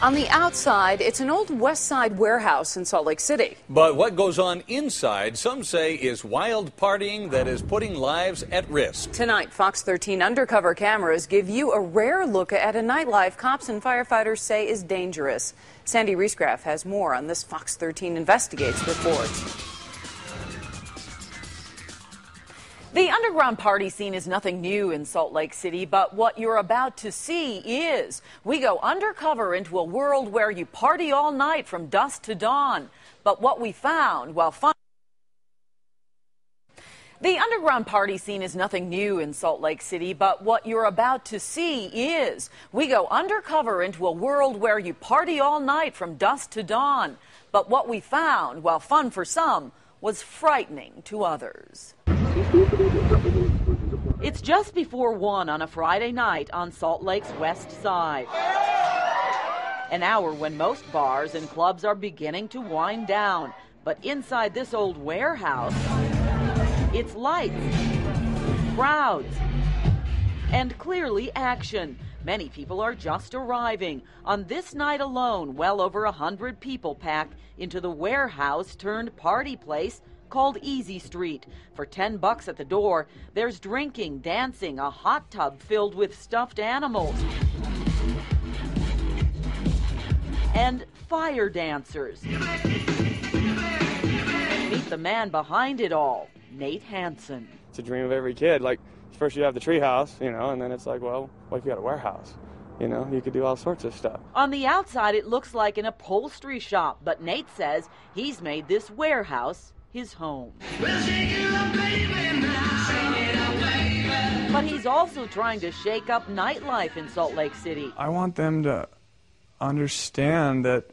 On the outside, it's an old West Side warehouse in Salt Lake City. But what goes on inside, some say, is wild partying that is putting lives at risk. Tonight, Fox 13 undercover cameras give you a rare look at a nightlife cops and firefighters say is dangerous. Sandy RIESGRAF has more on this Fox 13 Investigates report. The underground party scene is nothing new in Salt Lake City, but what you're about to see is. We go undercover into a world where you party all night from dusk to dawn. But what we found while The underground party scene is nothing new in Salt Lake City, but what you're about to see is. We go undercover into a world where you party all night from dusk to dawn. But what we found, while fun for some, was frightening to others. It's just before 1 on a Friday night on Salt Lake's west side. An hour when most bars and clubs are beginning to wind down. But inside this old warehouse, it's lights, crowds, and clearly action. Many people are just arriving. On this night alone, well over 100 people packed into the warehouse turned party place called Easy Street. For $10 at the door, there's drinking, dancing, a hot tub filled with stuffed animals, and fire dancers. Meet the man behind it all, Nate HANSEN. It's a dream of every kid. Like, first you have the treehouse, and then it's like, well, what if you got a warehouse? You could do all sorts of stuff. On the outside, it looks like an upholstery shop, but Nate says he's made this warehouse his home. But he's also trying to shake up nightlife in Salt Lake City. I want them to understand that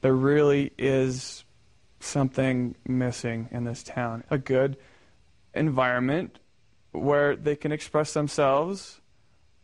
there really is something missing in this town. A good environment where they can express themselves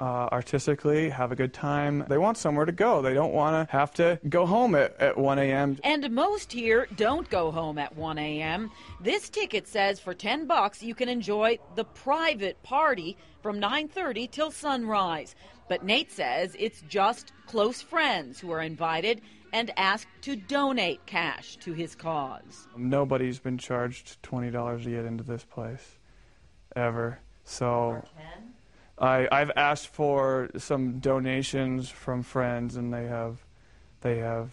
artistically, have a good time. They want somewhere to go. They don't want to have to go home at 1 a.m. And most here don't go home at 1 a.m. This ticket says for $10 you can enjoy the private party from 9:30 till sunrise. But Nate says it's just close friends who are invited and asked to donate cash to his cause. Nobody's been charged $20 to get into this place, ever. So I've asked for some donations from friends, and they have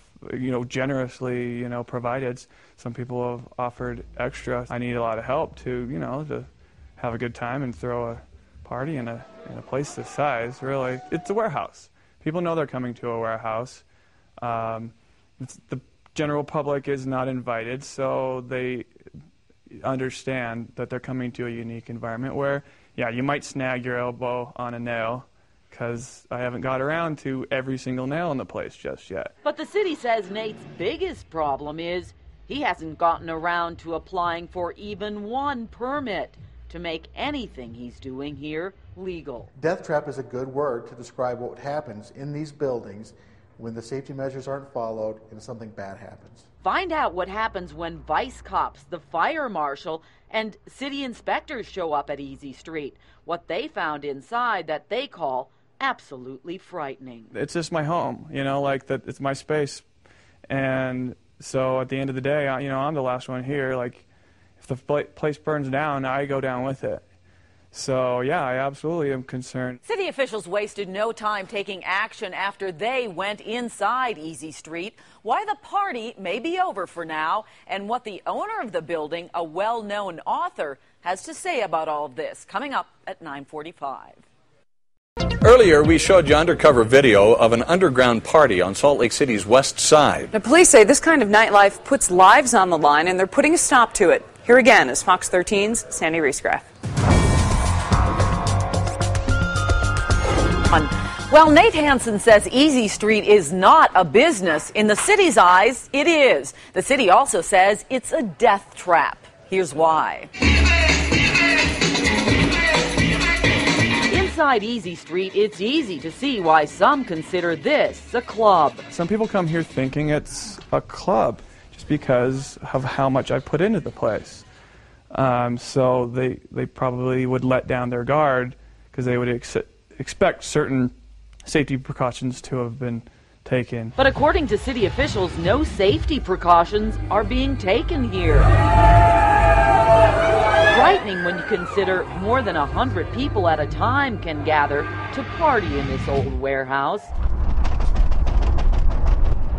generously provided. Some people have offered extra. I need a lot of help to have a good time and throw a party in a place this size. Really, it's a warehouse. People know they're coming to a warehouse. The general public is not invited, so they understand that they're coming to a unique environment where, yeah, you might snag your elbow on a nail, because I haven't got around to every single nail in the place just yet. But the city says Nate's biggest problem is he hasn't gotten around to applying for even one permit to make anything he's doing here legal. Death trap is a good word to describe what happens in these buildings when the safety measures aren't followed and something bad happens. Find out what happens when vice cops, the fire marshal, and city inspectors show up at Easy Street. What they found inside that they call absolutely frightening. It's just my home, that it's my space. And so at the end of the day, I'm the last one here. Like, if the place burns down, I go down with it. So, yeah, I absolutely am concerned. City officials wasted no time taking action after they went inside Easy Street. Why the party may be over for now, and what the owner of the building, a well-known author, has to say about all of this. Coming up at 9:45. Earlier, we showed you undercover video of an underground party on Salt Lake City's west side. The police say this kind of nightlife puts lives on the line, and they're putting a stop to it. Here again is Fox 13's Sandy RIESGRAF. Well, Nate HANSEN says Easy Street is not a business. In the city's eyes, it is. The city also says it's a death trap. Here's why. Inside Easy Street, it's easy to see why some consider this a club. Some people come here thinking it's a club just because of how much I put into the place. So they probably would let down their guard because they would expect certain safety precautions to have been taken. But according to city officials, no safety precautions are being taken here. Frightening when you consider more than 100 people at a time can gather to party in this old warehouse.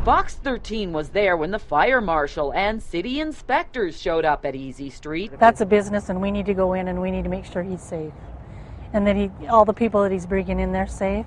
Fox 13 was there when the fire marshal and city inspectors showed up at Easy Street. That's a business, and we need to go in and we need to make sure he's safe. And that all the people that he's bringing in there safe.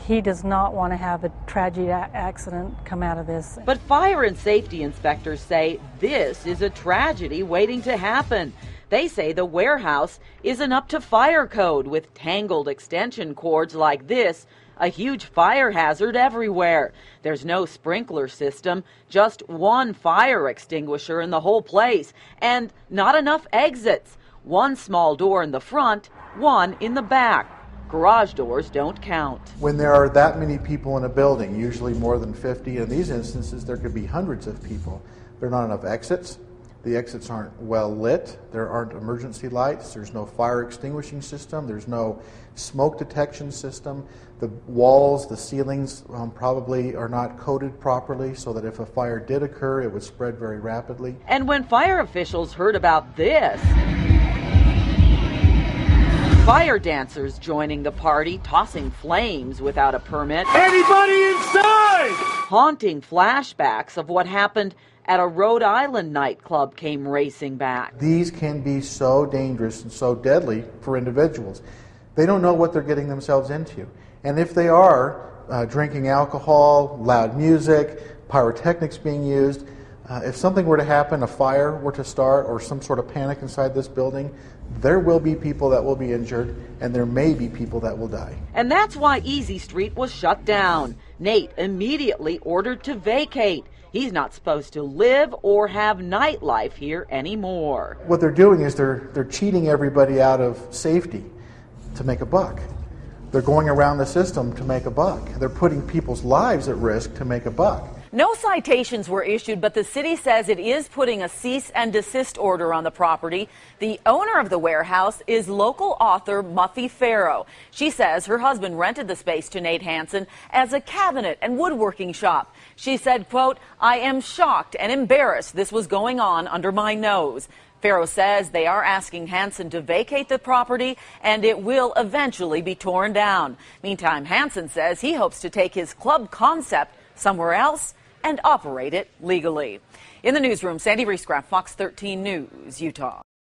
He does not want to have a tragic accident come out of this. But fire and safety inspectors say this is a tragedy waiting to happen. They say the warehouse isn't up to fire code with tangled extension cords like this, a huge fire hazard everywhere. There's no sprinkler system, just one fire extinguisher in the whole place, and not enough exits. One small door in the front, one in the back. Garage doors don't count. When there are that many people in a building, usually more than 50, in these instances there could be hundreds of people, there are not enough exits. The exits aren't well lit. There aren't emergency lights. There's no fire extinguishing system. There's no smoke detection system. The walls, the ceilings probably are not coated properly so that if a fire did occur, it would spread very rapidly. And when fire officials heard about this, fire dancers joining the party, tossing flames without a permit. Anybody inside? Haunting flashbacks of what happened at a Rhode Island nightclub came racing back. These can be so dangerous and so deadly for individuals. They don't know what they're getting themselves into. And if they are drinking alcohol, loud music, pyrotechnics being used, if something were to happen, a fire were to start, or some sort of panic inside this building, there will be people that will be injured, and there may be people that will die. And that's why Easy Street was shut down. Nate immediately ordered to vacate. He's not supposed to live or have nightlife here anymore. What they're doing is they're cheating everybody out of safety to make a buck. They're going around the system to make a buck. They're putting people's lives at risk to make a buck. No citations were issued, but the city says it is putting a cease and desist order on the property. The owner of the warehouse is local author Muffy Farrow. She says her husband rented the space to Nate HANSEN as a cabinet and woodworking shop. She said, quote, "I am shocked and embarrassed this was going on under my nose." Farrow says they are asking HANSEN to vacate the property and it will eventually be torn down. Meantime, HANSEN says he hopes to take his club concept somewhere else and operate it legally. In the newsroom, Sandy RIESGRAF, Fox 13 News, Utah.